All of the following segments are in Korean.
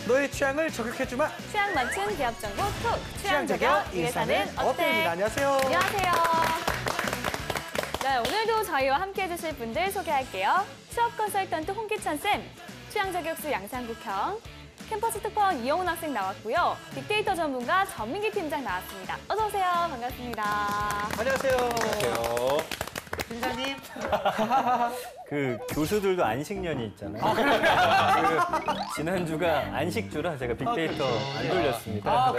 너의 취향을 저격해주마. 취향 맞춘 기업 정보 톡. 취향 저격 일사는 어때? 어때입니다. 안녕하세요. 안녕하세요. 네, 오늘도 저희와 함께 해주실 분들 소개할게요. 취업 컨설턴트 홍기찬 쌤, 취향 저격수 양상국형, 캠퍼스 특파원 이영훈 학생 나왔고요. 빅데이터 전문가 전민기 팀장 나왔습니다. 어서 오세요. 반갑습니다. 안녕하세요. 안녕하세요. 팀장님. 그 교수들도 안식년이 있잖아요. 그 지난주가 안식주라 제가 빅데이터 안 돌렸습니다.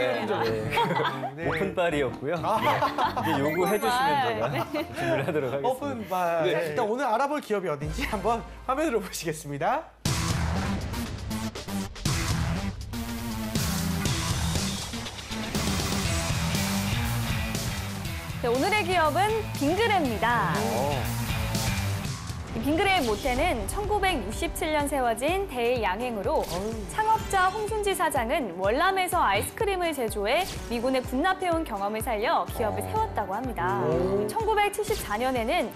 네. 오픈빨이었고요. 이제 요구해 주시면 제가 준비를 하도록 하겠습니다. 오픈발. 일단 오늘 알아볼 기업이 어딘지 한번 화면으로 보시겠습니다. 네, 오늘의 기업은 빙그레입니다. 빙그레의 모태는 1967년 세워진 대양행으로 창업자 홍순지 사장은 월남에서 아이스크림을 제조해 미군에 군납해온 경험을 살려 기업을 세웠다고 합니다. 1974년에는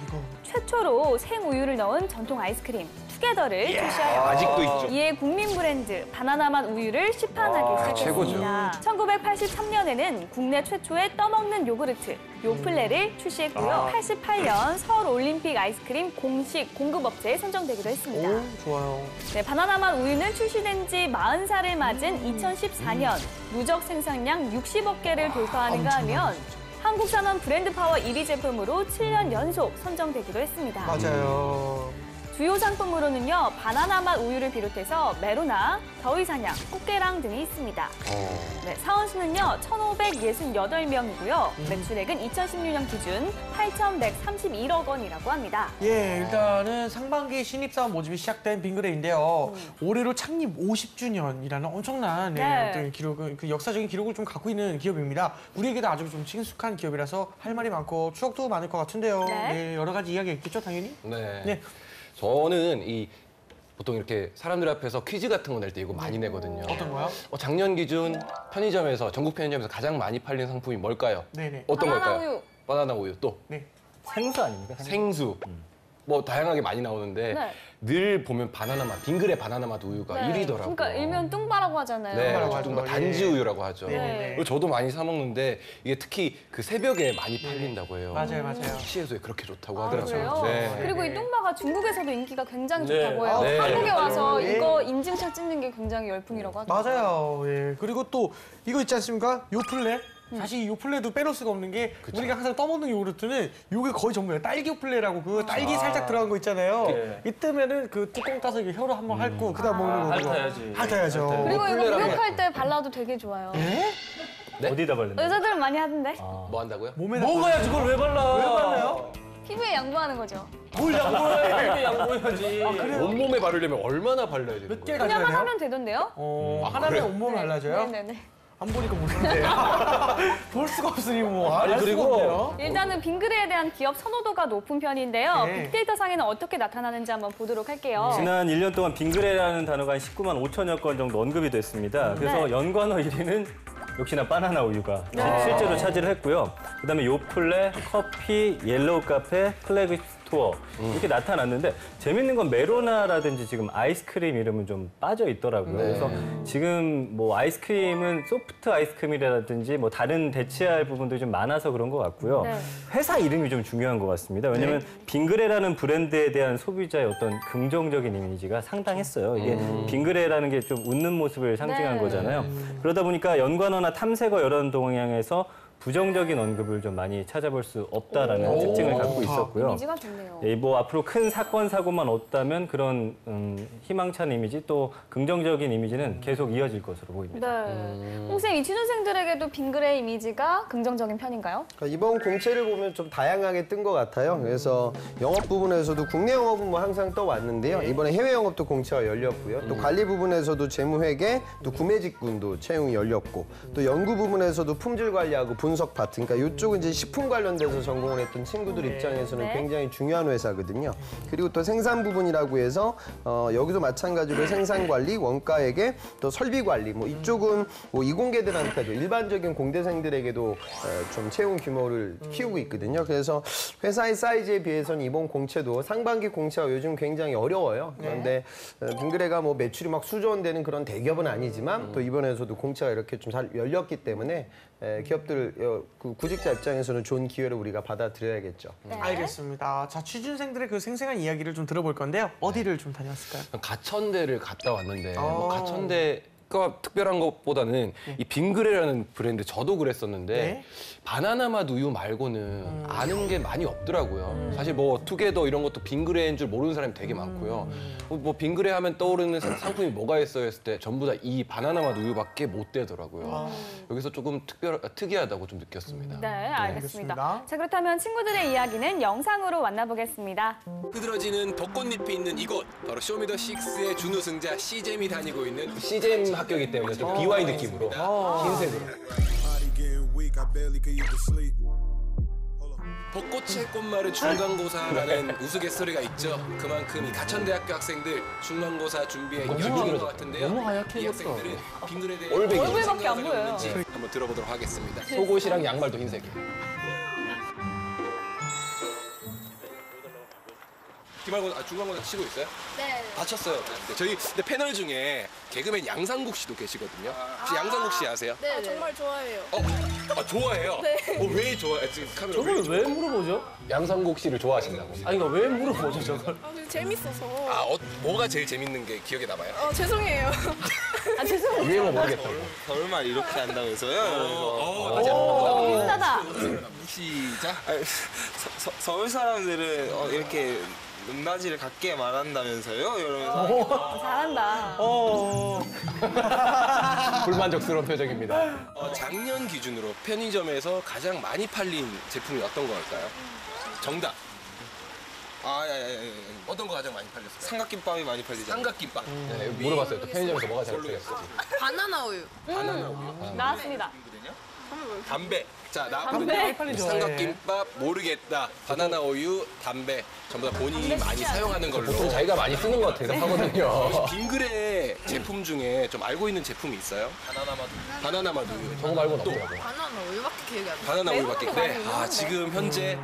최초로 생우유를 넣은 전통 아이스크림 투게더를 출시하였고 아직도 있죠. 이에 국민 브랜드 바나나맛 우유를 시판하기 시작했습니다. 1983년에는 국내 최초의 떠먹는 요구르트 요플레를 출시했고요. 88년 서울올림픽 아이스크림 공식 공급업체에 선정되기도 했습니다. 오, 좋아요. 네, 바나나맛 우유는 출시된 지 40살을 맞은 2014년 누적 생산량 60억 개를 돌파하는가 하면 한국산업 브랜드 파워 1위 제품으로 7년 연속 선정되기도 했습니다. 맞아요. 주요 상품으로는요, 바나나맛 우유를 비롯해서 메로나, 더위사냥, 꽃게랑 등이 있습니다. 네, 사원수는요, 1,568명이고요. 매출액은 2016년 기준 8,131억 원이라고 합니다. 예, 일단은 상반기 신입사원 모집이 시작된 빙그레인데요. 올해로 창립 50주년이라는 엄청난 어떤 기록을, 그 역사적인 기록을 좀 갖고 있는 기업입니다. 우리에게도 아주 좀 친숙한 기업이라서 할 말이 많고 추억도 많을 것 같은데요. 네. 여러 가지 이야기가 있겠죠, 당연히? 네. 네. 저는 보통 이렇게 사람들 앞에서 퀴즈 같은 거 낼 때 이거 많이 내거든요. 어떤 거요? 작년 기준 편의점에서, 전국 편의점에서 가장 많이 팔린 상품이 뭘까요? 네네. 어떤 바나나 걸까요? 우유. 바나나 우유. 또 네. 생수 아닙니까? 생수. 뭐 다양하게 많이 나오는데 네. 늘 보면 바나나맛, 빙그레 바나나맛 우유가 1위더라고요. 그러니까 일명 뚱바라고 하잖아요. 네, 뚱바라고 하죠. 뚱바 단지 우유라고 하죠. 네. 그리고 저도 많이 사 먹는데 이게 특히 그 새벽에 많이 팔린다고 해요. 맞아요, 맞아요. 시에서에 그렇게 좋다고 아, 하더라고요. 그래요? 네. 그리고 이 뚱바가 중국에서도 인기가 굉장히 네. 좋다고 해요. 네. 한국에 와서 네. 이거 인증샷 찍는 게 굉장히 열풍이라고 하더라고요. 맞아요. 예. 그리고 또 이거 있지 않습니까? 요플레. 사실 이 요플레도 빼놓을 수가 없는 게 우리가 항상 떠먹는 요구르트는 요게 거의 전부예요. 딸기 요플레라고 그 딸기 살짝 들어간 거 있잖아요. 네. 이때면은 그 뚜껑 따서 이렇게 혀로 한번 핥고 그다음 먹는 거고. 핥아야지. 핥아야죠. 그리고 이거 요플레라고 목욕할 때 발라도 되게 좋아요. 네? 어디다 발랐나요? 여자들은 많이 하던데. 뭐 한다고요? 몸에 먹어야지 그걸 왜 발라? 왜 발라요? 피부에 양보하는 거죠. 뭘 양보해? 이렇게 양보해야지. 온몸에 바르려면 얼마나 발라야 되는 몇 거예요? 개 가져야 그냥만 돼요? 하면 되던데요? 하나면 그래요? 온몸 발라줘요? 네네네. 안 보니까 모르는데. 볼 수가 없으니 뭐. 아니, 알 수가 그리고 없네요. 일단은 빙그레에 대한 기업 선호도가 높은 편인데요. 네. 빅데이터 상에는 어떻게 나타나는지 한번 보도록 할게요. 지난 1년 동안 빙그레라는 단어가 한 19만 5천여 건 정도 언급이 됐습니다. 그래서 네. 연관어 1위는 역시나 바나나 우유가 실제로 차지를 했고요. 그다음에 요플레, 커피, 옐로우 카페, 플래그 스토어 이렇게 나타났는데 재밌는 건 메로나라든지 지금 아이스크림 이름은 좀 빠져 있더라고요. 그래서 지금 뭐 아이스크림은 소프트 아이스크림이라든지 뭐 다른 대체할 부분들이 좀 많아서 그런 것 같고요. 네. 회사 이름이 좀 중요한 것 같습니다. 왜냐하면 빙그레라는 브랜드에 대한 소비자의 어떤 긍정적인 이미지가 상당했어요. 이게 빙그레라는 게 좀 웃는 모습을 상징한 네. 거잖아요. 그러다 보니까 연관어나 탐색어 이런 동향에서 부정적인 언급을 좀 많이 찾아볼 수 없다라는 특징을 갖고 있었고요. 이미지가 좋네요. 예, 뭐 앞으로 큰 사건 사고만 없다면 그런 희망찬 이미지 또 긍정적인 이미지는 계속 이어질 것으로 보입니다. 네. 홍쌤, 이 취준생들에게도 빙그레 이미지가 긍정적인 편인가요? 그러니까 이번 공채를 보면 좀 다양하게 뜬 것 같아요. 그래서 영업 부분에서도 국내 영업은 뭐 항상 떠왔는데요. 이번에 해외 영업도 공채가 열렸고요. 또 관리 부분에서도 재무회계, 또 구매직군도 채용이 열렸고, 또 연구 부분에서도 품질 관리하고 분석 파트. 그러니까 이쪽은 이제 식품 관련돼서 전공을 했던 친구들 입장에서는 네. 굉장히 중요한 회사거든요. 그리고 또 생산 부분이라고 해서 여기도 마찬가지로 생산 관리, 원가회계, 또 설비 관리. 뭐 이쪽은 뭐 이공계들한테도 일반적인 공대생들에게도 좀 채용 규모를 키우고 있거든요. 그래서 회사의 사이즈에 비해서는 이번 공채도 상반기 공채가 요즘 굉장히 어려워요. 그런데 빙그레가 뭐 매출이 막 수조 원 되는 그런 대기업은 아니지만 또 이번에서도 공채가 이렇게 좀 잘 열렸기 때문에 기업들 그 구직자 입장에서는 좋은 기회를 우리가 받아들여야겠죠. 알겠습니다. 자, 취준생들의 그 생생한 이야기를 좀 들어볼 건데요. 어디를 좀 다녔을까요? 가천대를 갔다 왔는데 뭐 가천대가 특별한 것보다는 이 빙그레라는 브랜드 저도 그랬었는데 네. 바나나맛 우유 말고는 아는 게 많이 없더라고요. 사실 뭐 투게더 이런 것도 빙그레인 줄 모르는 사람이 되게 많고요. 뭐 빙그레 하면 떠오르는 상품이 뭐가 있어요 했을 때 전부 다 이 바나나맛 우유밖에 못 되더라고요. 여기서 조금 특이하다고 좀 느꼈습니다. 네, 알겠습니다. 알겠습니다. 자, 그렇다면 친구들의 이야기는 영상으로 만나보겠습니다. 흐드러지는 벚꽃잎이 있는 이곳 바로 쇼미더식스의 준우승자 CJM이 다니고 있는 CJM 학교이기 때문에 좀 BY 느낌으로 흰색으로. Body getting weak, I barely could even sleep. 벚꽃의 꽃말은 중간고사라는 우스갯소리가 있죠. 그만큼 이 가천대학교 학생들 중간고사 준비에 열중인 것 같은데요. 너무 하얗게 이 입었어. 학생들은 빙그레 대해 올백이. 어떤 얼굴밖에 안 생각을 보여요. 했는지 한번 들어보도록 하겠습니다. 속옷이랑 양말도 흰색이에요. 기말고사, 중간고사 치고 있어요? 네. 다쳤어요. 네, 저희 근데 패널 중에 개그맨 양상국 씨도 계시거든요. 혹시 양상국 씨 아세요? 네, 정말 좋아해요. 좋아해요? 네. 왜 좋아해요? 지금 카메라 저걸 왜 물어보죠? 양상국 씨를 좋아하신다고. 아니, 그러니까 왜 물어보죠, 저걸? 근데 재밌어서. 뭐가 제일 재밌는 게 기억에 남아요? 죄송해요. 아, 죄송해요. 유행어 모르겠다고. 설마 이렇게 한다고 해서요? 비싸다. 시작. 서울 사람들은 이렇게 높낮이를 갖게 말한다면서요? 이러면서 잘한다. 불만족스러운 표정입니다. 작년 기준으로 편의점에서 가장 많이 팔린 제품이 어떤 걸까요? 정답. 어떤 거 가장 많이 팔렸어요? 삼각김밥이 많이 팔리잖아요. 삼각김밥. 네, 물어봤어요. 또 편의점에서 뭐가 잘 팔렸을지. 바나나 우유. 바나나 우유. 나왔습니다. 담배. 자, 담배. 나왔거든요. 삼각김밥, 모르겠다. 바나나 우유, 담배. 전부 다 본인이 많이 사용하는 걸로. 보통 자기가 많이 쓰는 것 같아서 하거든요. 빙그레 제품 중에 좀 알고 있는 제품이 있어요? 바나나 맛 우유. 저거 말고는 또 없더라고요. 바나나 우유밖에 기억이 안 나. 바나나 우유밖에. 매운 거 네. 많이 지금 현재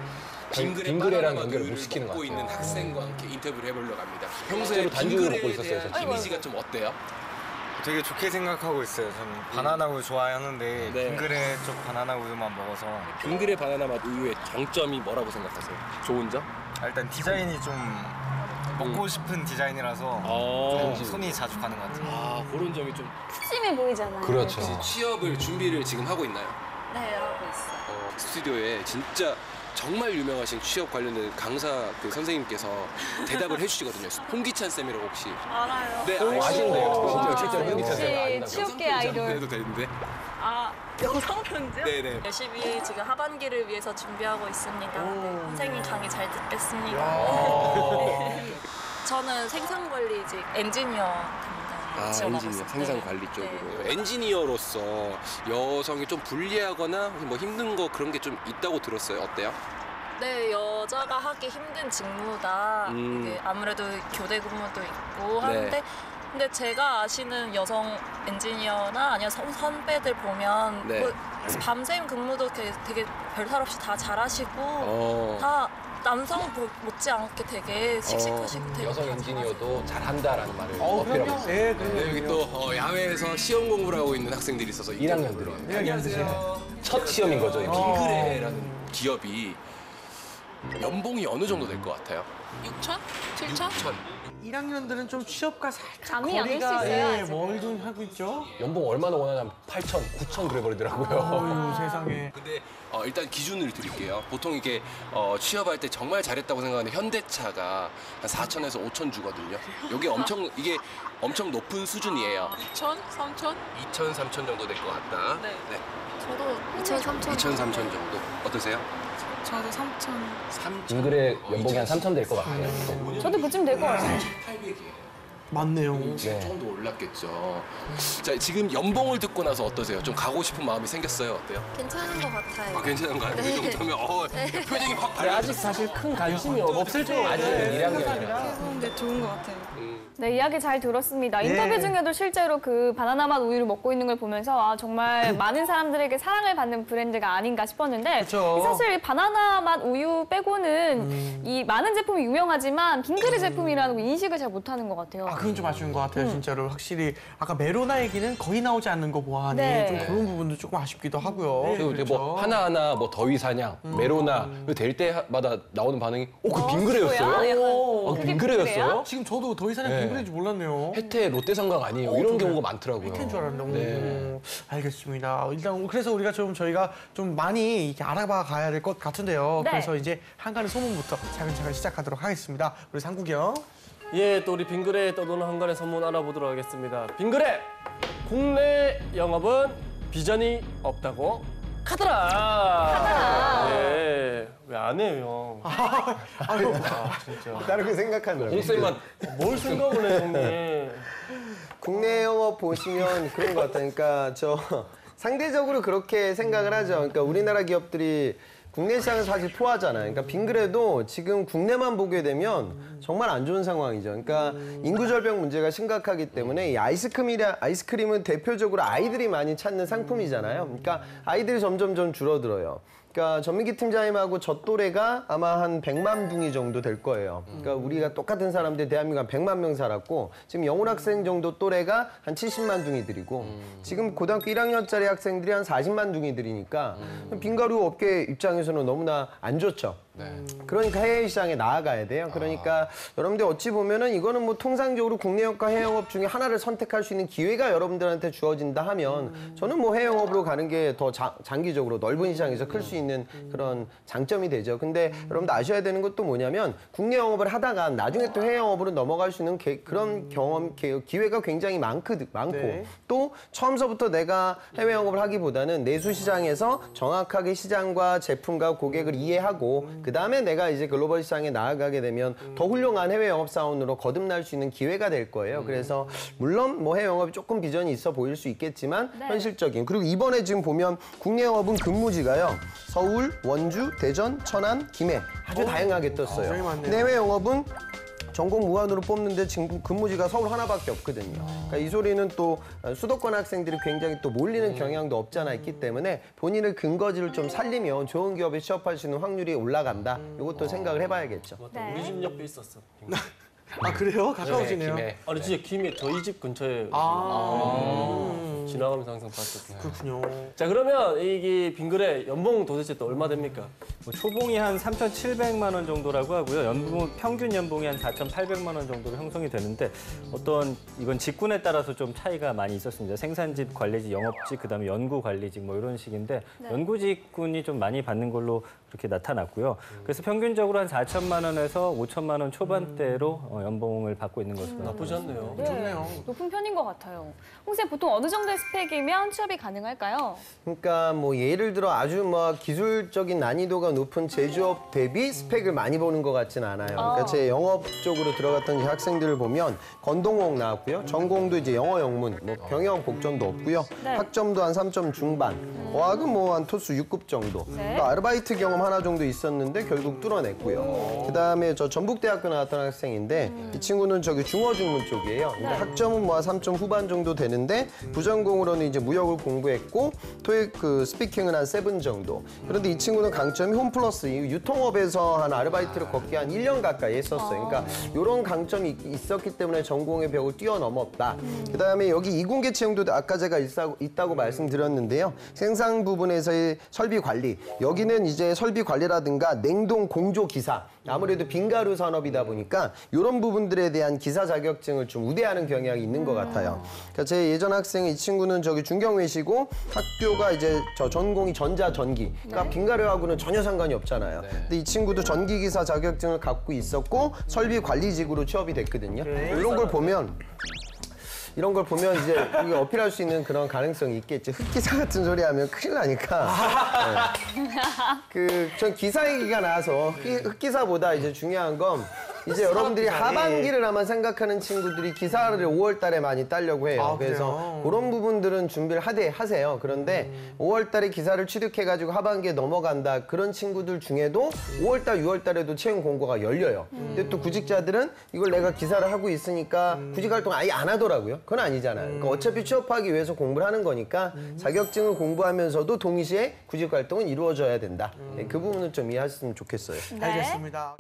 빙그레랑 바나나 맛 연결을 못 우유를 시키는 것 먹고 같아요. 있는 학생과 함께 인터뷰를 해보려고 합니다. 평소에 실제로 단주를 빙그레에 먹고 있었어요, 대한 저 지금. 이미지가 좀 어때요? 되게 좋게 생각하고 있어요. 저는 바나나 우유 좋아하는데 네. 빙그레 쪽 바나나 우유만 먹어서 빙그레 바나나 맛 우유의 장점이 뭐라고 생각하세요? 좋은 점? 일단 디자인이 좀 먹고 싶은 디자인이라서 좀 손이 자주 가는 것 같아요. 그런 점이 좀 푸짐해 보이잖아요. 그렇죠. 취업을 준비를 지금 하고 있나요? 네, 하고 있어요. 스튜디오에 진짜 정말 유명하신 취업 관련된 강사 그 선생님께서 대답을 해주시거든요. 홍기찬 쌤이라고 혹시? 알아요. 네, 아신대요. 실제로 홍기찬 쌤 역시 아신다고. 취업계 아이돌. 해도 되는데. 영상 편지요? 네네. 열심히 지금 하반기를 위해서 준비하고 있습니다. 네, 선생님 강의 잘 듣겠습니다. 네. 저는 생산관리직 엔지니어 담당 지원하고 엔지니어, 있어요. 생산 네. 관리 쪽으로. 네. 엔지니어로서 여성이 좀 불리하거나 뭐 힘든 거 그런 게 좀 있다고 들었어요. 어때요? 네, 여자가 하기 힘든 직무다. 이게 아무래도 교대 근무도 있고 하는데 네. 근데 제가 아시는 여성 엔지니어나 아니면 선배들 보면 네. 뭐 밤샘 근무도 되게 별탈 없이 다 잘하시고 다 남성 못지않게 되게 씩씩하시고 되게 여성 다 엔지니어도 잘한다라는 말을 그럼요. 어필하고 있어요. 네, 네, 여기 또 야외에서 시험 공부를 하고 있는 학생들이 있어서 1학년들이에요. 네, 안녕하세요. 첫 시험인 거죠, 이게. 빙그레라는 기업이 연봉이 어느 정도 될 것 같아요? 6천? 7천? 6천. 1학년들은 좀 취업과 살짝 감이 안 올 수 거리가 있어요, 예, 아직은. 멀긴 하고 있죠. 연봉 얼마나 원하냐면 8천, 9천 그래버리더라고요. 어휴, 세상에. 근데 일단 기준을 드릴게요. 보통 이게 취업할 때 정말 잘했다고 생각하는 현대차가 한 4천에서 5천 주거든요. 이게 엄청 높은 수준이에요. 2천? 3천? 2천, 3천 정도 될 것 같다. 네. 네. 저도 2천, 3천. 2천, 3천 정도. 어떠세요? 저도 3천. 3천. 빙그레 연봉이 한 3천 될 것 같아요. 저도 그쯤 될 것 같아요. 800이에요. 맞네요. 지금 조금 더 올랐겠죠. 자, 지금 연봉을 듣고 나서 어떠세요? 좀 가고 싶은 마음이 생겼어요? 어때요? 괜찮은 것 같아요. 아, 괜찮은가요? 이 정도면 표정이 확 근데 아직 사실 큰 관심이 없을 줄 아직 1학년이라. 근데 좋은 것 같아요. 네, 이야기 잘 들었습니다. 인터뷰 중에도 실제로 그 바나나 맛 우유를 먹고 있는 걸 보면서 아, 정말 많은 사람들에게 사랑을 받는 브랜드가 아닌가 싶었는데 그쵸. 사실 이 바나나 맛 우유 빼고는 이 많은 제품이 유명하지만 빙그레 제품이라는 거 인식을 잘 못하는 것 같아요. 아, 그건 좀 아쉬운 것 같아요, 진짜로. 확실히 아까 메로나 얘기는 거의 나오지 않는 거 보아하니 네. 좀 그런 부분도 조금 아쉽기도 하고요. 그리고 이제 뭐 하나하나 뭐 더위사냥, 메로나 될 때마다 나오는 반응이 그 빙그레였어요? 그게 빙그레였어요? 지금 저도 더 이상 네. 빙그레인지 몰랐네요. 혜태 롯데상강 아니에요. 이런 경우가 많더라고요. 혜태인 줄 알았는데. 네. 알겠습니다. 일단 그래서 우리가 저희가 좀 많이 이렇게 알아봐 가야 될 것 같은데요. 네. 그래서 이제 한간의 소문부터 차근차근 시작하도록 하겠습니다. 우리 상국이 형. 예, 또 우리 빙그레에 떠도는 한간의 선문 알아보도록 하겠습니다. 빙그레! 국내 영업은 비전이 없다고 카더라! 예, 왜 안 해요, 형? 아유, 진짜. 다르게 생각하더라고요. 홍쌤만 뭘 생각을 해, 형님? 국내 영업 보시면 그런 것 같아요. 그러니까 상대적으로 그렇게 생각을 하죠. 그러니까 우리나라 기업들이 국내 시장은 사실 포화잖아요. 그러니까 빙그레도 지금 국내만 보게 되면 정말 안 좋은 상황이죠. 그러니까 인구 절벽 문제가 심각하기 때문에 이 아이스크림은 대표적으로 아이들이 많이 찾는 상품이잖아요. 그러니까 아이들이 점점 줄어들어요. 그러니까 전민기 팀장님하고 저 또래가 아마 한 100만 둥이 정도 될 거예요. 그러니까 우리가 똑같은 사람들 대한민국 한 100만 명 살았고 지금 영훈 학생 정도 또래가 한 70만 둥이들이고 지금 고등학교 1학년짜리 학생들이 한 40만 둥이들이니까 빙가루 업계 입장에서는 너무나 안 좋죠. 그러니까 해외 시장에 나아가야 돼요. 그러니까 여러분들 어찌 보면은 이거는 뭐 통상적으로 국내 영업과 해외 영업 중에 하나를 선택할 수 있는 기회가 여러분들한테 주어진다 하면 저는 뭐 해외 영업으로 가는 게 더 장기적으로 넓은 시장에서 클 수 있는 그런 장점이 되죠. 근데 여러분들 아셔야 되는 것도 뭐냐면 국내 영업을 하다가 나중에 또 해외 영업으로 넘어갈 수 있는 그런 기회가 굉장히 많고 네. 또 처음서부터 내가 해외 영업을 하기보다는 내수 시장에서 정확하게 시장과 제품과 고객을 이해하고 그 다음에 내가 이제 글로벌 시장에 나아가게 되면 더 훌륭한 해외 영업 사원으로 거듭날 수 있는 기회가 될 거예요. 그래서 물론 뭐 해외 영업이 조금 비전이 있어 보일 수 있겠지만 현실적인 그리고 이번에 지금 보면 국내 영업은 근무지가요. 서울, 원주, 대전, 천안, 김해 아주 다양하게 떴어요. 근데 해외 영업은 전공 무한으로 뽑는데 지금 근무지가 서울 하나밖에 없거든요. 그러니까 이 소리는 또 수도권 학생들이 굉장히 또 몰리는 경향도 없지 않아 있기 때문에 본인의 근거지를 좀 살리면 좋은 기업에 취업할 수 있는 확률이 올라간다. 이것도 생각을 해봐야겠죠. 네. 우리 집 옆에 있었어. 아, 그래요? 가까우시네요. 김해. 아니, 진짜 김해 저희 집 근처에 지나가면서 항상 봤었어요. 그렇군요. 자, 그러면 이게 빙그레 연봉 도대체 또 얼마 됩니까? 뭐 초봉이 한 3,700만 원 정도라고 하고요. 평균 연봉이 한 4,800만 원 정도로 형성이 되는데 이건 직군에 따라서 좀 차이가 많이 있었습니다. 생산직, 관리직, 영업직, 그다음에 연구 관리직 뭐 이런 식인데 연구직군이 좀 많이 받는 걸로 그렇게 나타났고요. 그래서 평균적으로 한 4천만 원에서 5천만 원 초반대로 연봉을 받고 있는 것으로 나쁘지 않네요. 네, 좋네요. 높은 편인 것 같아요. 홍쌤 보통 어느 정도의 스펙이면 취업이 가능할까요? 그러니까 뭐 예를 들어 아주 뭐 기술적인 난이도가 높은 제조업 대비 스펙을 많이 보는 것 같지는 않아요. 그러니까 제 영업 쪽으로 들어갔던 이제 학생들을 보면 건동공 나왔고요. 전공도 이제 영어 영문, 뭐 경영 복전도 없고요. 학점도 한 3점 중반, 어학은 뭐 한 토스 6급 정도. 그러니까 아르바이트 경험 하나 정도 있었는데 결국 뚫어냈고요. 그다음에 저 전북대학교 나왔던 학생인데 이 친구는 저기 중어중문 쪽이에요. 근데 학점은 뭐 한 3점 후반 정도 되는데 부전공으로는 이제 무역을 공부했고 토익 그 스피킹은 한 7 정도. 그런데 이 친구는 강점이 홈플러스 유통업에서 한 아르바이트를 걷기 한 1년 가까이 했었어요. 그러니까 이런 강점이 있었기 때문에 전공의 벽을 뛰어넘었다. 그다음에 여기 이공계 채용도 아까 제가 있다고 말씀드렸는데요. 생산 부분에서의 설비 관리. 여기는 이제 설비 관리라든가 냉동 공조 기사. 아무래도 빙가루 산업이다 보니까 이런 부분들에 대한 기사 자격증을 좀 우대하는 경향이 있는 것 같아요. 그러니까 제 예전 학생 이 친구는 저기 중경외시고 학교가 이제 저 전공이 전자전기. 그러니까 빙가루하고는 전혀 상관이 없잖아요. 근데 이 친구도 전기기사 자격증을 갖고 있었고 설비 관리직으로 취업이 됐거든요. 이런 걸 보면 이제 우리가 어필할 수 있는 그런 가능성이 있겠죠. 흑기사 같은 소리 하면 큰일 나니까. 전 기사 얘기가 나와서 흑기사보다 이제 중요한 건 이제 여러분들이 기사. 하반기를 아마 생각하는 친구들이 기사를 5월 달에 많이 따려고 해요. 아, 그래서 그래요? 그런 부분들은 준비를 하세요. 그런데 5월 달에 기사를 취득해가지고 하반기에 넘어간다. 그런 친구들 중에도 5월 달, 6월 달에도 채용 공고가 열려요. 근데 또 구직자들은 이걸 내가 기사를 하고 있으니까 구직 활동 아예 안 하더라고요. 그건 아니잖아요. 그러니까 어차피 취업하기 위해서 공부를 하는 거니까 자격증을 공부하면서도 동시에 구직 활동은 이루어져야 된다. 네, 그 부분을 좀 이해하셨으면 좋겠어요. 네. 알겠습니다.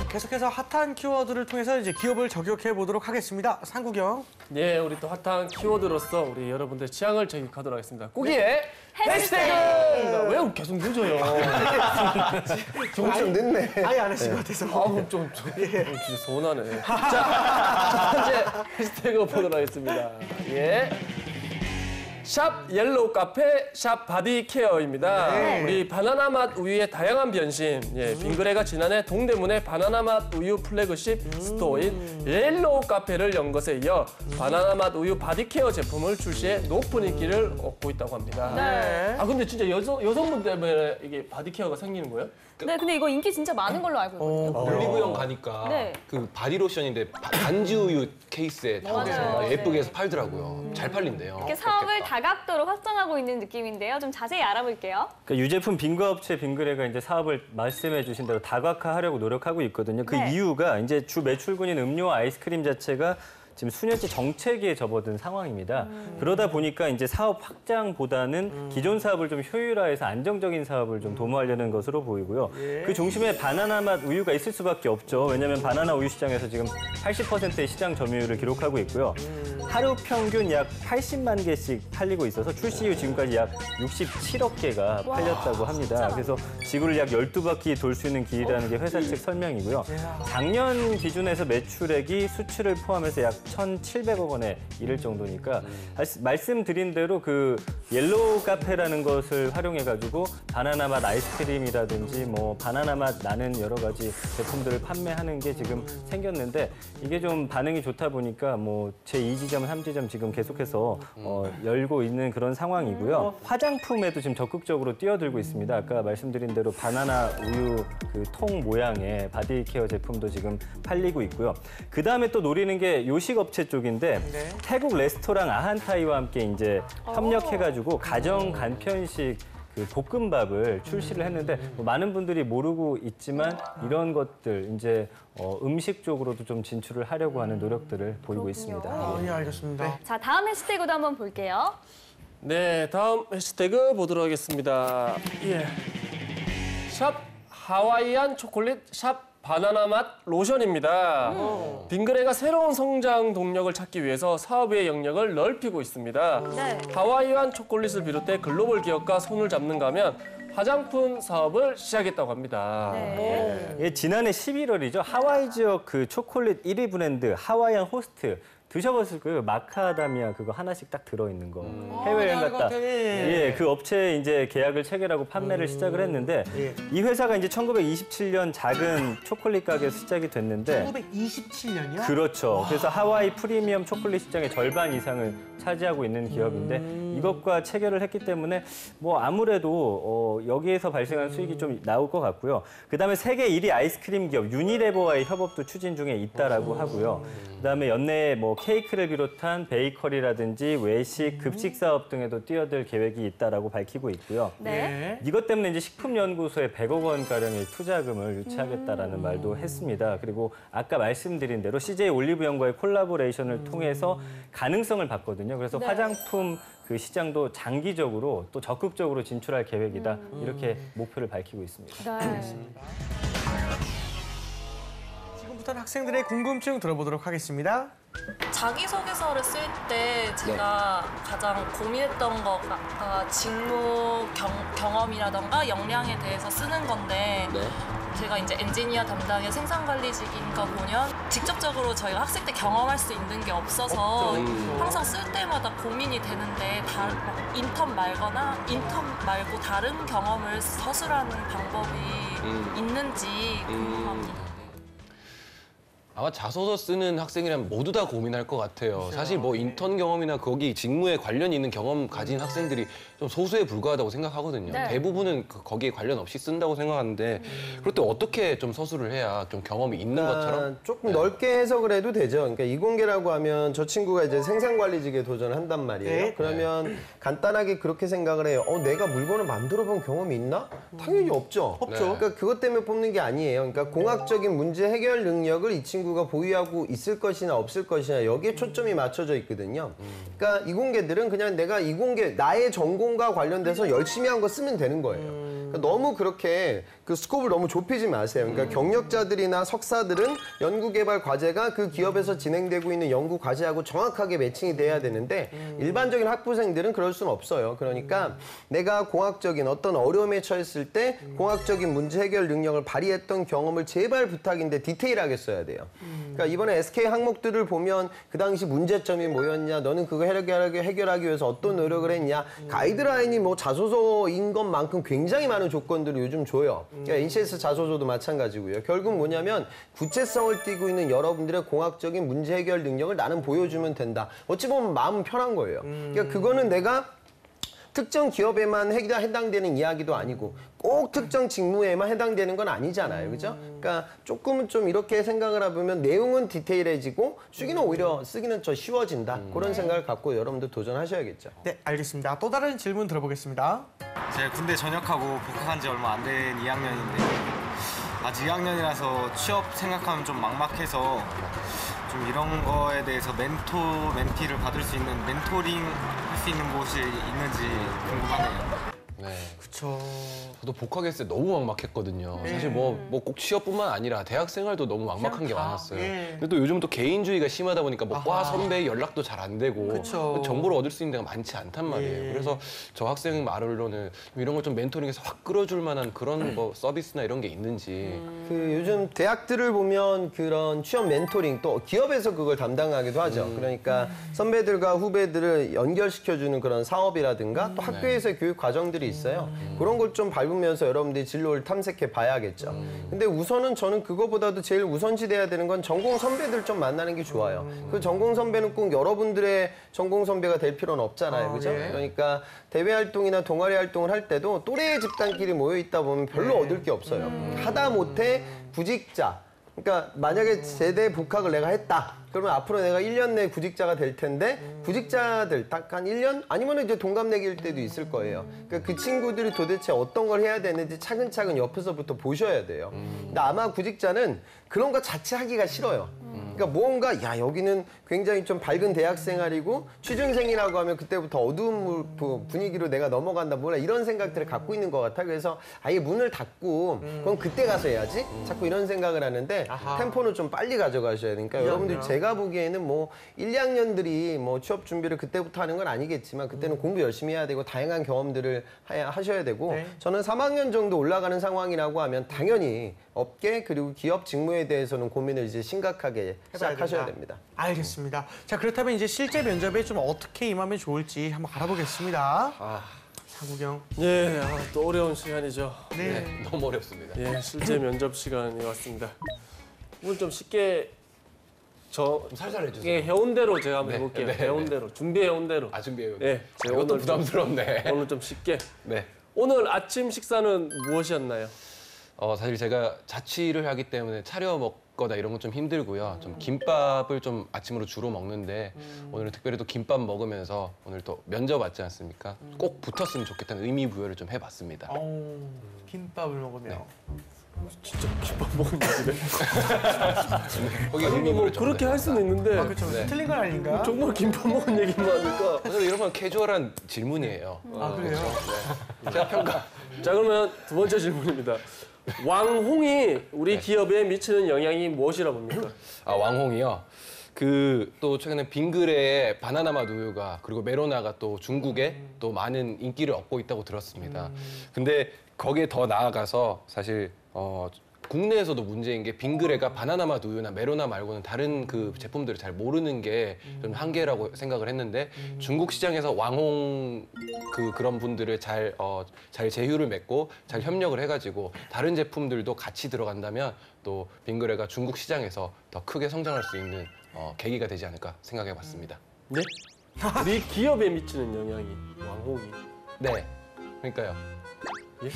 계속해서 핫한 키워드를 통해서 이제 기업을 저격해 보도록 하겠습니다. 상구경. 네, 우리 또 핫한 키워드로서 우리 여러분들 취향을 저격하도록 하겠습니다. 꾸기의 해시태그입니다. 왜 계속 늦어요? 좀 늦네. 아예 안 하신 것 같아서. 아우 좀 진짜 서운하네. 자, 첫 번째 해시태그 보도록 하겠습니다. 예. 샵 옐로우 카페, 샵 바디 케어입니다. 네. 우리 바나나 맛 우유의 다양한 변신. 예, 빙그레가 지난해 동대문에 바나나 맛 우유 플래그십 스토어인 옐로우 카페를 연 것에 이어 바나나 맛 우유 바디 케어 제품을 출시해 높은 인기를 얻고 있다고 합니다. 네. 아 근데 진짜 여성분 때문에 이게 바디 케어가 생기는 거예요? 네, 근데 이거 인기 진짜 많은 걸로 알고 있거든요. 올리브영 가니까 네. 그 바디로션인데 반지 우유 케이스에 맞아요. 담아서 예쁘게 해서 팔더라고요. 잘 팔린대요. 이렇게 사업을 다각도로 확장하고 있는 느낌인데요. 좀 자세히 알아볼게요. 그러니까 유제품 빙그업체 빙그레가 이제 사업을 말씀해 주신 대로 다각화하려고 노력하고 있거든요. 그 네. 이유가 이제 주 매출군인 음료와 아이스크림 자체가 지금 수년째 정체기에 접어든 상황입니다. 그러다 보니까 이제 사업 확장보다는 기존 사업을 좀 효율화해서 안정적인 사업을 좀 도모하려는 것으로 보이고요. 그 중심에 바나나 맛 우유가 있을 수밖에 없죠. 왜냐하면 바나나 우유 시장에서 지금 80%의 시장 점유율을 기록하고 있고요. 하루 평균 약 80만 개씩 팔리고 있어서 출시 이후 지금까지 약 67억 개가 팔렸다고 합니다. 그래서 지구를 약 12바퀴 돌 수 있는 길이라는 게 회사 측 설명이고요. 작년 기준에서 매출액이 수출을 포함해서 약 1,700억 원에 이를 정도니까 말씀드린 대로 그 옐로우 카페라는 것을 활용해가지고 바나나 맛 아이스크림이라든지 뭐 바나나 맛 나는 여러 가지 제품들을 판매하는 게 지금 생겼는데 이게 좀 반응이 좋다 보니까 뭐 제2지점, 3지점 지금 계속해서 열고 있는 그런 상황이고요. 화장품에도 지금 적극적으로 뛰어들고 있습니다. 아까 말씀드린 대로 바나나 우유 그 통 모양의 바디 케어 제품도 지금 팔리고 있고요. 그 다음에 또 노리는 게 요식업체 쪽인데 태국 레스토랑 아한타이와 함께 이제 협력해가지고 가정 간편식 그 볶음밥을 출시를 했는데 뭐 많은 분들이 모르고 있지만 이런 것들 이제 음식 쪽으로도 좀 진출을 하려고 하는 노력들을 보이고 있습니다. 예, 알겠습니다. 자, 다음 해시태그도 한번 볼게요. 네, 다음 해시태그 보도록 하겠습니다. 예. 샵 하와이안 초콜릿, 샵 바나나 맛 로션입니다. 빙그레가 새로운 성장 동력을 찾기 위해서 사업의 영역을 넓히고 있습니다. 네. 하와이안 초콜릿을 비롯해 글로벌 기업과 손을 잡는가 하면 화장품 사업을 시작했다고 합니다. 네. 예, 지난해 11월이죠. 하와이 지역 그 초콜릿 1위 브랜드 하와이안 호스트 드셔봤을 거예요. 마카다미아 그거 하나씩 딱 들어있는 거. 해외여행 갔다. 예, 그 업체에 이제 계약을 체결하고 판매를 시작을 했는데 이 회사가 이제 1927년 작은 초콜릿 가게에서 시작이 됐는데 1927년이요? 그렇죠. 그래서 하와이 프리미엄 초콜릿 시장의 절반 이상을 차지하고 있는 기업인데 이것과 체결을 했기 때문에 뭐 아무래도 여기에서 발생한 수익이 좀 나올 것 같고요. 그다음에 세계 1위 아이스크림 기업 유니레버와의 협업도 추진 중에 있다라고 하고요. 그다음에 연내에 뭐 케이크를 비롯한 베이커리라든지 외식, 급식 사업 등에도 뛰어들 계획이 있다라고 밝히고 있고요. 네. 이것 때문에 이제 식품연구소에 100억 원 가량의 투자금을 유치하겠다라는 말도 했습니다. 그리고 아까 말씀드린 대로 CJ 올리브영과의 콜라보레이션을 통해서 가능성을 봤거든요. 그래서 네. 화장품 그 시장도 장기적으로 또 적극적으로 진출할 계획이다. 이렇게 목표를 밝히고 있습니다. 네. 지금부터는 학생들의 궁금증 들어보도록 하겠습니다. 자기소개서를 쓸 때 제가 가장 고민했던 거가 직무 경험이라던가 역량에 대해서 쓰는 건데 제가 이제 엔지니어 담당의 생산관리직인 거 보면 직접적으로 저희가 학생 때 경험할 수 있는 게 없어서 항상 쓸 때마다 고민이 되는데 인턴 말고 다른 경험을 서술하는 방법이 있는지 궁금합니다. 아마 자소서 쓰는 학생이라면 모두 다 고민할 것 같아요. 그렇죠. 사실 뭐 인턴 경험이나 거기 직무에 관련 있는 경험 가진 학생들이 좀 소수에 불과하다고 생각하거든요. 네. 대부분은 거기에 관련 없이 쓴다고 생각하는데 그럴 때 어떻게 좀 서술을 해야 좀 경험이 있는 것처럼? 조금 넓게 해석을 해도 되죠. 그러니까 이공계라고 하면 저 친구가 이제 생산관리직에 도전을 한단 말이에요. 네. 그러면 간단하게 그렇게 생각을 해요. 내가 물건을 만들어 본 경험이 있나? 당연히 없죠. 없죠. 그러니까 그것 때문에 뽑는 게 아니에요. 그러니까 공학적인 문제 해결 능력을 이 친구가 보유하고 있을 것이나 없을 것이나 여기에 초점이 맞춰져 있거든요. 그러니까 이공계들은 그냥 내가 이공계 나의 전공과 관련돼서 열심히 한 거 쓰면 되는 거예요. 그러니까 너무 그렇게 그 스코프를 너무 좁히지 마세요. 그러니까 경력자들이나 석사들은 연구개발 과제가 그 기업에서 진행되고 있는 연구 과제하고 정확하게 매칭이 돼야 되는데 일반적인 학부생들은 그럴 수는 없어요. 그러니까 내가 공학적인 어떤 어려움에 처했을 때 공학적인 문제 해결 능력을 발휘했던 경험을 제발 부탁인데 디테일하게 써야 돼요. 그러니까 이번에 SK 항목들을 보면 그 당시 문제점이 뭐였냐, 너는 그거 해결하기 위해서 어떤 노력을 했냐, 가이드라인이 뭐 자소서인 것만큼 굉장히 많은 조건들을 요즘 줘요. 그러니까 NCS 자소서도 마찬가지고요. 결국 뭐냐면 구체성을 띠고 있는 여러분들의 공학적인 문제 해결 능력을 나는 보여주면 된다. 어찌 보면 마음은 편한 거예요. 그러니까 그거는 내가 특정 기업에만 해당되는 이야기도 아니고 꼭 특정 직무에만 해당되는 건 아니잖아요. 그죠? 그러니까 조금은 좀 이렇게 생각을 해보면 내용은 디테일해지고 쓰기는 오히려 쓰기는 더 쉬워진다. 그런 생각을 갖고 여러분들 도전하셔야겠죠. 네, 알겠습니다. 또 다른 질문 들어보겠습니다. 제가 군대 전역하고 복학한 지 얼마 안 된 2학년인데 아직 2학년이라서 취업 생각하면 좀 막막해서 좀 이런 거에 대해서 멘티를 받을 수 있는 멘토링 할 수 있는 곳이 있는지 궁금하네요. 네. 그쵸. 저도 복학했을 때 너무 막막했거든요. 사실 뭐 꼭 취업뿐만 아니라 대학 생활도 너무 막막한 게 많았어요. 근데 또 요즘 또 개인주의가 심하다 보니까 뭐 과 선배 연락도 잘 안 되고 그쵸. 정보를 얻을 수 있는 데가 많지 않단 말이에요. 그래서 저 학생 말로는 이런 걸 좀 멘토링해서 확 끌어줄 만한 그런 뭐 서비스나 이런 게 있는지. 그 요즘 대학들을 보면 그런 취업 멘토링 또 기업에서 그걸 담당하기도 하죠. 그러니까 선배들과 후배들을 연결시켜주는 그런 사업이라든가 또 학교에서의 교육 과정들이 있어요. 그런 걸 좀 밟으면서 여러분들이 진로를 탐색해 봐야겠죠. 근데 우선은 저는 그거보다도 제일 우선시 돼야 되는 건 전공 선배들 좀 만나는 게 좋아요. 그 전공 선배는 꼭 여러분들의 전공 선배가 될 필요는 없잖아요. 그죠? 예. 그러니까 대외 활동이나 동아리 활동을 할 때도 또래 집단끼리 모여 있다 보면 별로 얻을 게 없어요. 하다 못해 구직자. 그러니까 만약에 제대 복학을 내가 했다. 그러면 앞으로 내가 1년 내 구직자가 될 텐데 구직자들 딱 한 1년? 아니면 이제 동갑내기일 때도 있을 거예요. 그러니까 그 친구들이 도대체 어떤 걸 해야 되는지 차근차근 옆에서부터 보셔야 돼요. 근데 아마 구직자는 그런 거 자체 하기가 싫어요. 그러니까 뭔가 야 여기는 굉장히 좀 밝은 대학 생활이고 취준생이라고 하면 그때부터 어두운 분위기로 내가 넘어간다 뭐라 이런 생각들을 갖고 있는 것 같아. 그래서 아예 문을 닫고 그럼 그때 가서 해야지. 자꾸 이런 생각을 하는데 템포는 좀 빨리 가져가셔야 되니까 여러분들 제가 보기에는 뭐 1, 2학년들이 뭐 취업 준비를 그때부터 하는 건 아니겠지만 그때는 공부 열심히 해야 되고 다양한 경험들을 하셔야 되고 저는 3학년 정도 올라가는 상황이라고 하면 당연히 업계 그리고 기업 직무에 대해서는 고민을 이제 심각하게 시작하셔야 됩니다. 알겠습니다. 자, 그렇다면 이제 실제 면접에 좀 어떻게 임하면 좋을지 한번 알아보겠습니다. 상국영. 예, 또 어려운 시간이죠. 네. 너무 어렵습니다. 예, 실제 면접 시간이 왔습니다. 오늘 좀 쉽게 좀 살살 해주세요. 예, 해온 대로 제가 한번 네, 해볼게요. 네, 해온 대로, 준비해온 대로. 준비해요. 예, 제가 이것도 오늘 부담스럽네. 오늘 좀 쉽게. 네. 오늘 아침 식사는 무엇이었나요? 사실 제가 자취를 하기 때문에 차려 먹거나 이런 건 좀 힘들고요. 좀 김밥을 좀 아침으로 주로 먹는데 오늘은 특별히 또 김밥 먹으면서 오늘 또 면접 왔지 않습니까? 꼭 붙었으면 좋겠다는 의미 부여를 좀 해봤습니다. 김밥을 먹으며. 진짜 김밥 먹은 얘기네. 거기 아니, 의미 뭐 부여를 좀 그렇게 할 수는 있는데 그렇죠. 틀린 건 아닌가? 정말 김밥 먹은 얘기만 하니까. 사실 이런 건 캐주얼한 질문이에요. 그래요? 제가 평가. 자, 그러면 두 번째 질문입니다. 왕홍이 우리 기업에 미치는 영향이 무엇이라 봅니까? 왕홍이요. 또 최근에 빙그레의 바나나맛 우유가 그리고 메로나가 또 중국에 또 많은 인기를 얻고 있다고 들었습니다. 근데 거기에 더 나아가서 사실 국내에서도 문제인 게 빙그레가 바나나맛 우유나 메로나 말고는 다른 그 제품들을 잘 모르는 게 좀 한계라고 생각을 했는데 중국 시장에서 왕홍 그런 분들을 잘 제휴를 맺고 잘 협력을 해가지고 다른 제품들도 같이 들어간다면 또 빙그레가 중국 시장에서 더 크게 성장할 수 있는 계기가 되지 않을까 생각해봤습니다. 네? 우리 기업에 미치는 영향이 왕홍이. 네, 그러니까요. 예?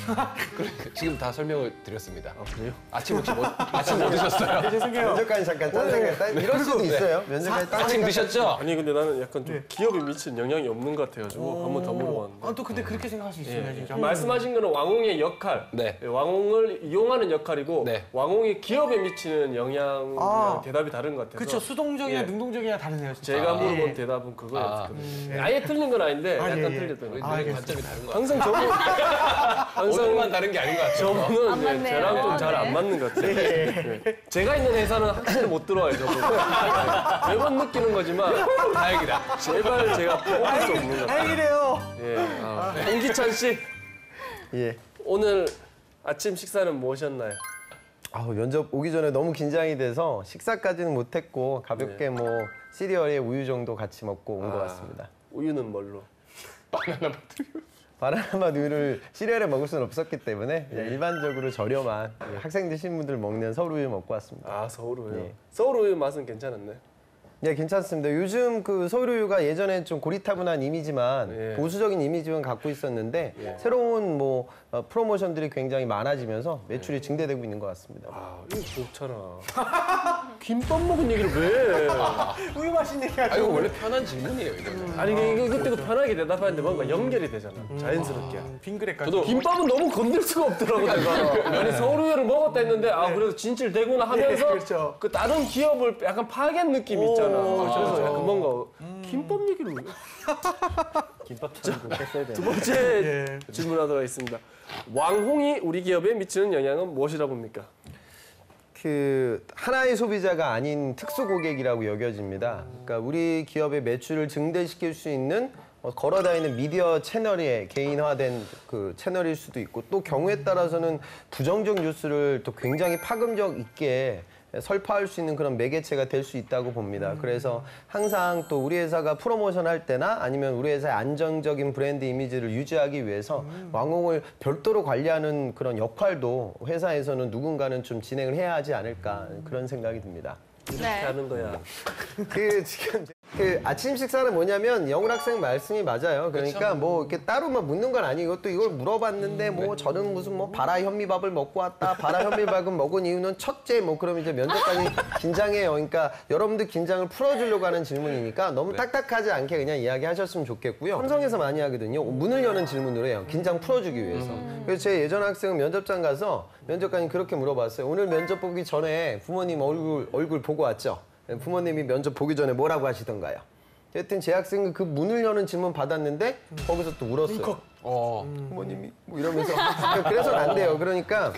그러니까 지금 다 설명을 드렸습니다. 아, 그래요? 아침 혹시 아침 못 드셨어요? 죄송해요. 면접관이 잠깐 딴생각 이럴 수도 있어요. 면접관이 아침 드셨죠? 아니 근데 나는 약간 좀 기업에 미치는 영향이 없는 것 같아가지고 한 번 더 물어봤는데. 또 근데 그렇게 생각할 수 있어요, 진짜. 말씀하신 거는 왕홍의 역할, 네. 왕홍을 이용하는 역할이고 네. 왕홍이 기업에 미치는 영향이랑 대답이 다른 것 같아서. 그렇죠. 수동적이나 예. 능동적이나 다르네요, 진짜. 제가 물어본 대답은 그거였거든요. 아예 틀린 건 아닌데 약간 예. 틀렸던 거예요. 우리 관점이 다른 것 같아요. 항상 저분 오늘만 다른 게 아닌 것 같아요. 저분은 안 예, 맞네요. 저랑 좀 잘 안 맞는 것 같아요. 예. 제가 있는 회사는 확실히 못 들어와요, 저분. 예. 매번 느끼는 거지만 다행이다. 제발 제가 뽑을 수 없는 것 같아요. 다행이래요. 예. 홍기찬 씨, 예. 오늘 아침 식사는 무엇이었나요? 면접 오기 전에 너무 긴장이 돼서 식사까지는 못했고 가볍게 뭐 시리얼에 우유 정도 같이 먹고 온 것 같습니다. 우유는 뭘로? 바나나맛 우유를 시리얼에 먹을 수는 없었기 때문에 그냥 일반적으로 저렴한 학생들 신분들 먹는 서울우유 먹고 왔습니다. 아, 서울우유. 예. 서울우유 맛은 괜찮았네. 네, 괜찮습니다. 요즘 그 서울우유가 예전에 좀 고리타분한 이미지만 예. 보수적인 이미지만 갖고 있었는데 예. 새로운 뭐 프로모션들이 굉장히 많아지면서 매출이 증대되고 있는 것 같습니다. 아, 이거 좋잖아. 김밥 먹은 얘기를 왜 해? 우유 맛있는 얘기 하죠. 아, 이거 원래 편한 질문이에요, 이거는. 아니, 이것도 편하게 대답하는데 뭔가 연결이 되잖아. 자연스럽게. 빙그레까지. 저도 김밥은 너무 건들 수가 없더라고, 내가. 아니, 서울우유를 먹었다 했는데, 그래도 진실되구나 하면서 그렇죠. 그 다른 기업을 약간 파괴한 느낌 있잖아. 그래서 약간 뭔가 김밥 얘기를 왜? 김밥 차리고 뺐어야 돼. 두 번째 질문하도록 하겠습니다. 왕홍이 우리 기업에 미치는 영향은 무엇이라 봅니까? 그 하나의 소비자가 아닌 특수 고객이라고 여겨집니다. 그러니까 우리 기업의 매출을 증대시킬 수 있는 걸어다니는 미디어 채널의 개인화된 그 채널일 수도 있고 또 경우에 따라서는 부정적 뉴스를 또 굉장히 파급력 있게 설파할 수 있는 그런 매개체가 될 수 있다고 봅니다. 그래서 항상 또 우리 회사가 프로모션 할 때나 아니면 우리 회사의 안정적인 브랜드 이미지를 유지하기 위해서 왕홍을 별도로 관리하는 그런 역할도 회사에서는 누군가는 좀 진행을 해야 하지 않을까 그런 생각이 듭니다. 이렇게 네. 하는 거야. 지금 아침 식사는 뭐냐면 영훈 학생 말씀이 맞아요. 그러니까 뭐 이렇게 따로 막 묻는 건 아니고 또 이걸 물어봤는데 뭐 저는 무슨 뭐 바라 현미밥을 먹고 왔다. 바라 현미밥을 먹은 이유는 첫째 뭐 그럼 이제 면접관이 긴장해요. 그러니까 여러분들 긴장을 풀어주려고 하는 질문이니까 너무 딱딱하지 않게 그냥 이야기하셨으면 좋겠고요. 삼성에서 많이 하거든요. 문을 여는 질문으로 해요. 긴장 풀어주기 위해서. 그래서 제 예전 학생은 면접장 가서 면접관이 그렇게 물어봤어요. 오늘 면접 보기 전에 부모님 얼굴 보고 왔죠? 부모님이 면접 보기 전에 뭐라고 하시던가요? 하여튼 제 학생은 그 문을 여는 질문 받았는데 거기서 또 울었어요. 부모님이 뭐 이러면서 그래서는 안 돼요. 그러니까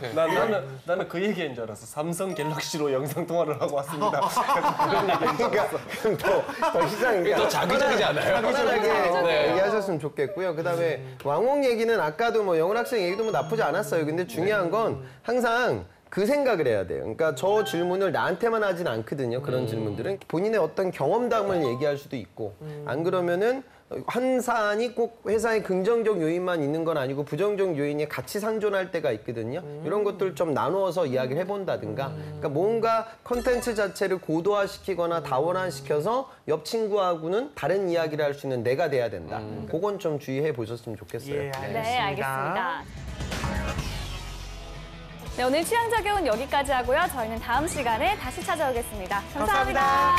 나는 그 얘기인 줄 알았어. 삼성 갤럭시로 영상 통화를 하고 왔습니다. 그런 얘기인 줄 알았어. 그러니까 더 시장이니까 더 자기적이지 않아요? 편안하게 얘기하셨으면 좋겠고요. 그다음에 왕홍 얘기는 아까도 뭐 영훈 학생 얘기도 뭐 나쁘지 않았어요. 근데 중요한 건 항상 그 생각을 해야 돼요. 그러니까 저 질문을 나한테만 하진 않거든요. 그런 질문들은 본인의 어떤 경험담을 얘기할 수도 있고 안 그러면은 한 사안이 꼭 회사의 긍정적 요인만 있는 건 아니고 부정적 요인이 같이 상존할 때가 있거든요. 이런 것들 좀 나누어서 이야기를 해본다든가 그러니까 뭔가 컨텐츠 자체를 고도화시키거나 다원화시켜서 옆 친구하고는 다른 이야기를 할 수 있는 내가 돼야 된다. 그건 좀 주의해 보셨으면 좋겠어요. 예, 알겠습니다. 네, 알겠습니다. 네, 오늘 취향 저격은 여기까지 하고요. 저희는 다음 시간에 다시 찾아오겠습니다 감사합니다.